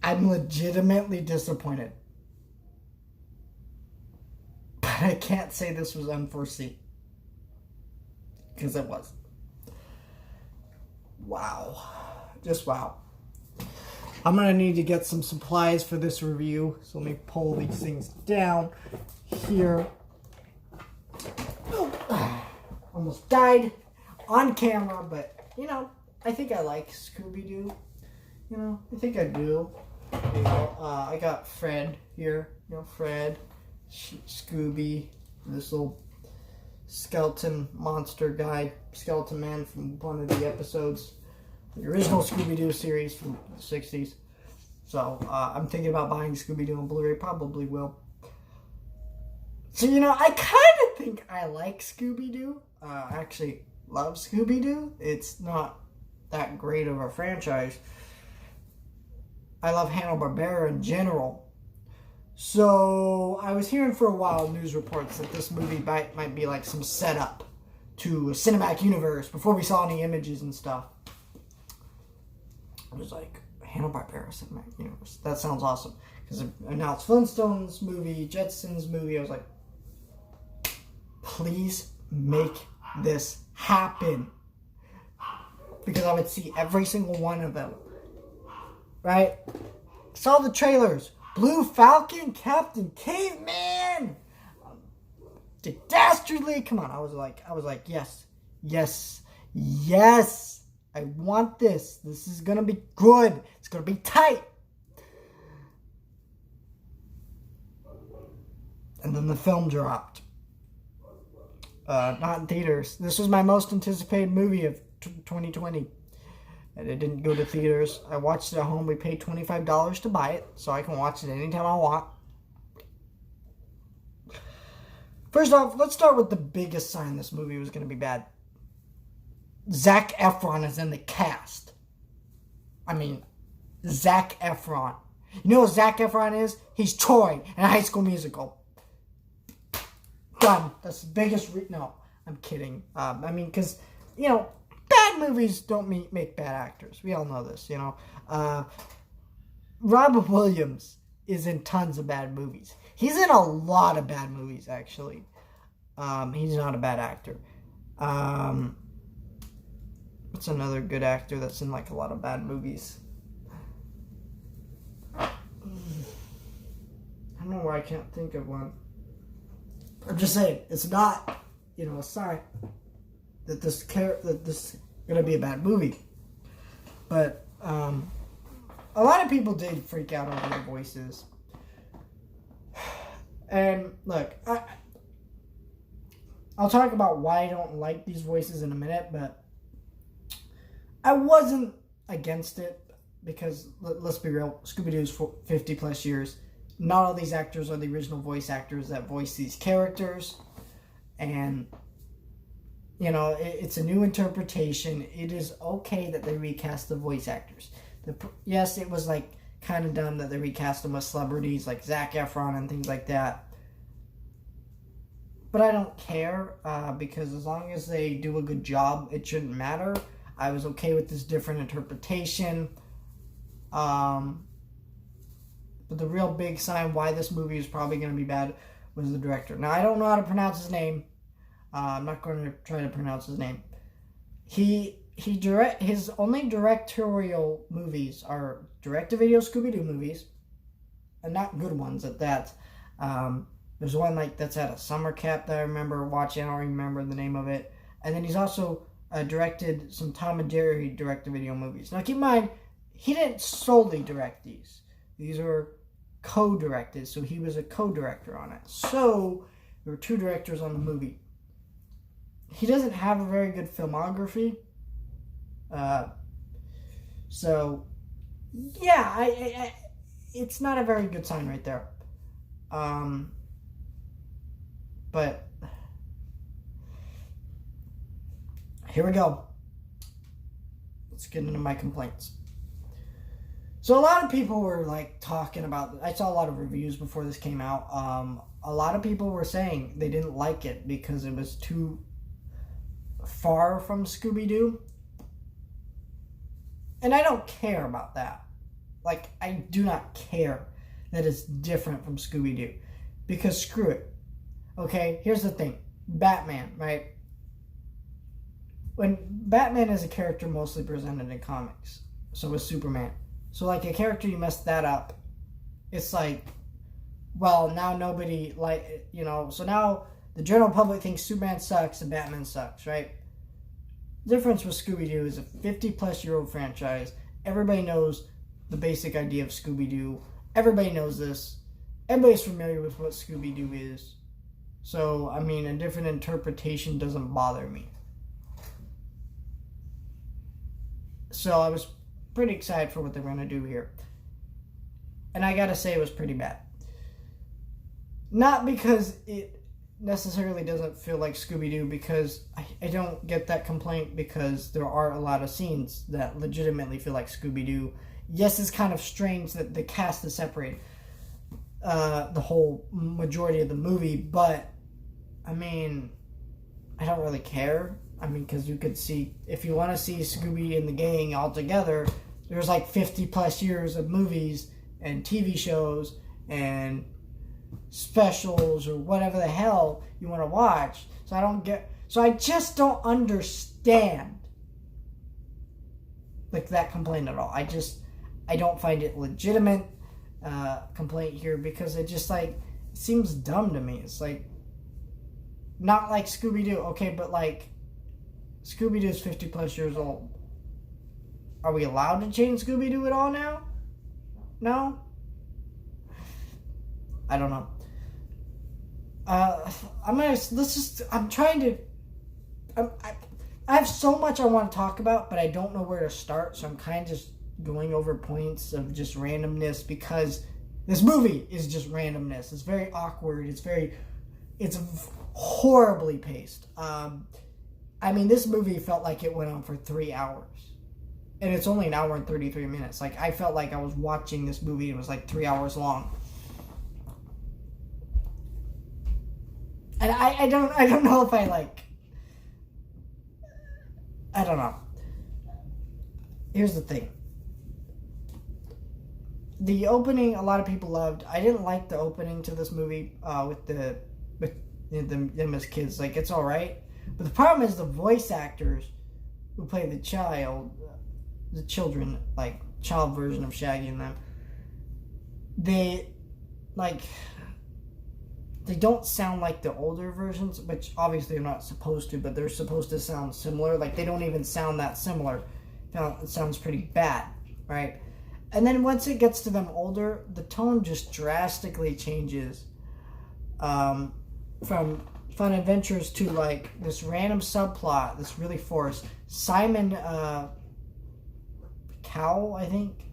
I'm legitimately disappointed. But I can't say this was unforeseen. Because it was. Wow. Just wow. I'm going to need to get some supplies for this review. So let me pull these things down here. Oh, almost died on camera, but, you know, I think I like Scooby-Doo. You know, I think I do. You know, I got Fred here. You know, Fred, Scooby, this little skeleton monster guy, skeleton man from one of the episodes, the original Scooby-Doo series from the 60s. So, I'm thinking about buying Scooby-Doo on Blu-ray. Probably will. So, you know, I kind of think I like Scooby-Doo. I actually love Scooby-Doo. It's not that great of a franchise. I love Hanna-Barbera in general. So, I was hearing for a while news reports that this movie might be like some setup to a cinematic universe before we saw any images and stuff. I was like, Hanna-Barbera cinematic universe. That sounds awesome. Because it announced Flintstones movie, Jetsons movie. I was like, please make this happen. Because I would see every single one of them. Right? Saw the trailers. Blue Falcon, Captain Caveman, Dastardly. Come on, I was like, yes, yes, yes. I want this. This is gonna be good. It's gonna be tight. And then the film dropped. Not in theaters. This was my most anticipated movie of 2020. And it didn't go to theaters. I watched it at home. We paid $25 to buy it, so I can watch it anytime I want. First off, let's start with the biggest sign this movie was going to be bad. Zac Efron is in the cast. I mean, Zac Efron. You know what Zac Efron is? He's Troy in High School Musical. Done. That's the biggest... No, I'm kidding. I mean, because, you know... Bad movies don't make bad actors. We all know this, you know. Robin Williams is in tons of bad movies. He's in a lot of bad movies, actually. He's not a bad actor. What's another good actor that's in, like, a lot of bad movies? I don't know why I can't think of one. I'm just saying, it's not, you know, a sign that this is gonna be a bad movie. But a lot of people did freak out over the voices. And look, I'll talk about why I don't like these voices in a minute, but I wasn't against it because let's be real, Scooby-Doo's for 50 plus years. Not all these actors are the original voice actors that voice these characters, and you know, it's a new interpretation. It is okay that they recast the voice actors. Yes, it was like kind of dumb that they recast them with celebrities like Zac Efron and things like that. But I don't care because as long as they do a good job, it shouldn't matter. I was okay with this different interpretation. But the real big sign why this movie is probably going to be bad was the director. Now, I don't know how to pronounce his name. I'm not going to try to pronounce his name. His only directorial movies are direct-to-video Scooby-Doo movies, and not good ones at that. There's one like that's at a summer camp that I remember watching. I don't remember the name of it. And then he's also directed some Tom and Jerry direct-to-video movies. Now keep in mind, he didn't solely direct these. These were co-directed, so he was a co-director on it. So there were two directors on the movie. He doesn't have a very good filmography. So, yeah, it's not a very good sign right there. But, here we go. Let's get into my complaints. So a lot of people were like talking about, I saw a lot of reviews before this came out. A lot of people were saying they didn't like it because it was too far from Scooby-Doo. And I don't care about that. Like, I do not care that it's different from Scooby-Doo. Because screw it. Okay, here's the thing. Batman, right? When Batman is a character mostly presented in comics. So is Superman. So, like, a character, you mess that up, it's like, well, now nobody, like, you know, so now the general public thinks Superman sucks and Batman sucks, right? The difference with Scooby-Doo is a 50-plus-year-old franchise. Everybody knows the basic idea of Scooby-Doo. Everybody knows this. Everybody's familiar with what Scooby-Doo is. So, I mean, a different interpretation doesn't bother me. So, I was pretty excited for what they're going to do here. And I gotta say, it was pretty bad. Not because it necessarily doesn't feel like Scooby-Doo, because I don't get that complaint, because there are a lot of scenes that legitimately feel like Scooby-Doo. Yes, it's kind of strange that the cast is separated the whole majority of the movie, but I mean, I don't really care. I mean, because you could see, if you want to see Scooby and the gang all together, there's like 50 plus years of movies and TV shows and specials or whatever the hell you want to watch. So I just don't understand like that complaint at all. I don't find it legitimate complaint here, because it just like seems dumb to me. It's like, not like Scooby-Doo, okay, but like Scooby-Doo is 50 plus years old. Are we allowed to change Scooby-Doo at all now? No? I don't know. I have so much I want to talk about, but I don't know where to start, so I'm kind of just going over points of just randomness, because this movie is just randomness. It's very awkward. It's horribly paced. I mean, this movie felt like it went on for 3 hours. And it's only an hour and 33 minutes. Like, I felt like I was watching this movie. It was like 3 hours long. And I don't know if I don't know. Here's the thing. The opening, a lot of people loved. I didn't like the opening to this movie with them as kids. Like, it's all right. But the problem is the voice actors who play the children, like child version of Shaggy and them, they don't sound like the older versions, which obviously they're not supposed to, but they're supposed to sound similar. Like, they don't even sound that similar. It sounds pretty bad, right? And then once it gets to them older, the tone just drastically changes from Fun Adventures to like this random subplot, this really forced. Simon Cowell, I think.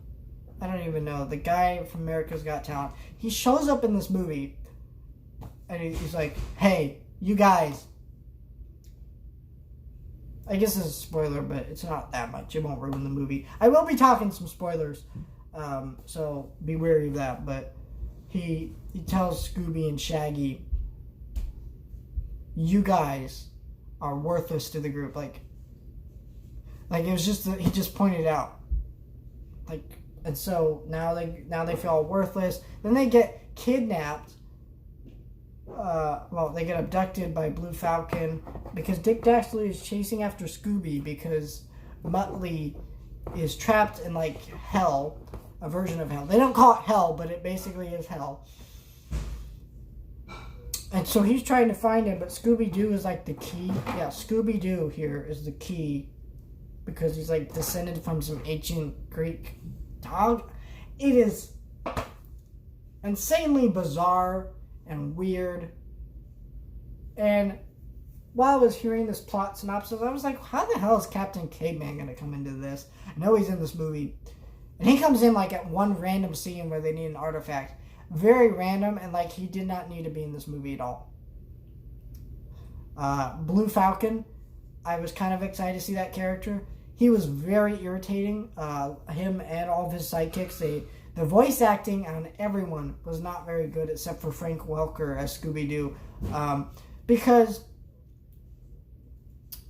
I don't even know. The guy from America's Got Talent. He shows up in this movie and he's like, hey, you guys. I guess it's a spoiler, but it's not that much. It won't ruin the movie. I will be talking some spoilers, so be wary of that. But he tells Scooby and Shaggy, you guys are worthless to the group. Like it was just he just pointed out. And so now they feel all worthless. Then they get kidnapped. They get abducted by Blue Falcon because Dick Dastardly is chasing after Scooby because Muttley is trapped in like hell, a version of hell. They don't call it hell, but it basically is hell. And so he's trying to find him, but Scooby-Doo is like the key. Yeah, Scooby-Doo here is the key because he's like descended from some ancient Greek dog. It is insanely bizarre and weird. And while I was hearing this plot synopsis, I was like, how the hell is Captain Caveman going to come into this? I know he's in this movie. And he comes in like at one random scene where they need an artifact. Very random, and like he did not need to be in this movie at all. Blue Falcon, I was kind of excited to see that character. He was very irritating. Him and all of his sidekicks, the voice acting on everyone was not very good except for Frank Welker as Scooby-Doo. Because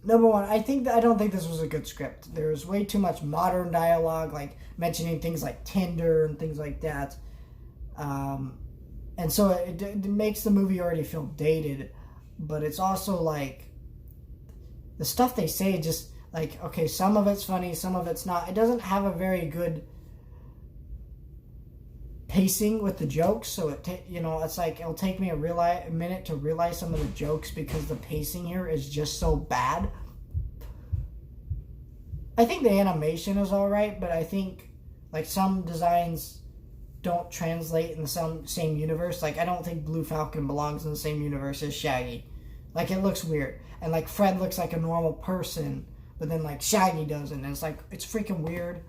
Number one, I don't think this was a good script. There's way too much modern dialogue, like mentioning things like Tinder and things like that. And so it makes the movie already feel dated. But it's also like, the stuff they say just, like, okay, some of it's funny, some of it's not. It doesn't have a very good pacing with the jokes, so it's like it'll take me a minute to realize some of the jokes because the pacing here is just so bad. I think the animation is alright, but I think like some designs don't translate in the same universe. Like, I don't think Blue Falcon belongs in the same universe as Shaggy. Like, it looks weird. And like Fred looks like a normal person, but then like Shaggy doesn't, and it's like, it's freaking weird.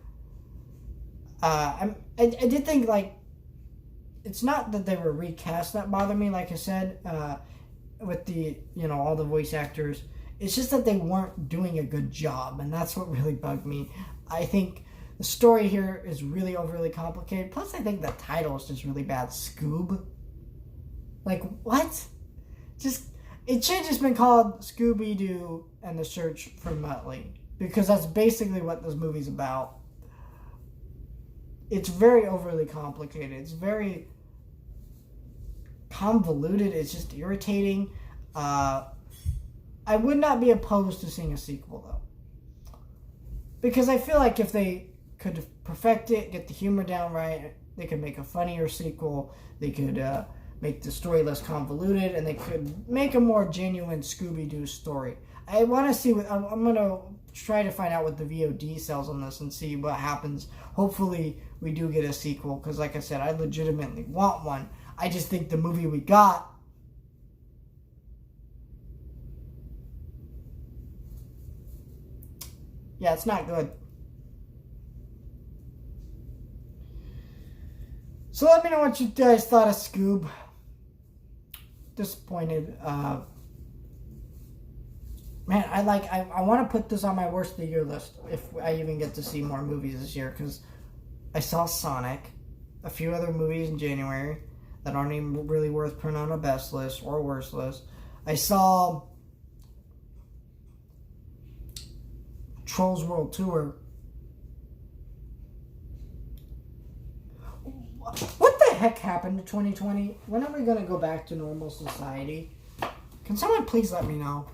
I did think, like, it's not that they were recast that bothered me, like I said, with the, all the voice actors. It's just that they weren't doing a good job, and that's what really bugged me. I think the story here is really overly complicated. Plus, I think the title is just really bad. Scoob? Like, what? It should have just been called Scooby-Doo and the Search for Muttley, because that's basically what this movie's about. It's very overly complicated. It's very convoluted. It's just irritating. I would not be opposed to seeing a sequel, though, because I feel like if they could perfect it, get the humor down right, they could make a funnier sequel. They could make the story less convoluted, and they could make a more genuine Scooby-Doo story. I want to see I'm going to try to find out what the VOD sells on this and see what happens. Hopefully we do get a sequel, because like I said, I legitimately want one. I just think the movie we got, yeah, it's not good. So let me know what you guys thought of Scoob. Disappointed. Man, I want to put this on my worst of the year list if I even get to see more movies this year, because I saw Sonic, a few other movies in January that aren't even really worth putting on a best list or worst list. I saw Trolls World Tour. What the heck happened to 2020? When are we going to go back to normal society? Can someone please let me know?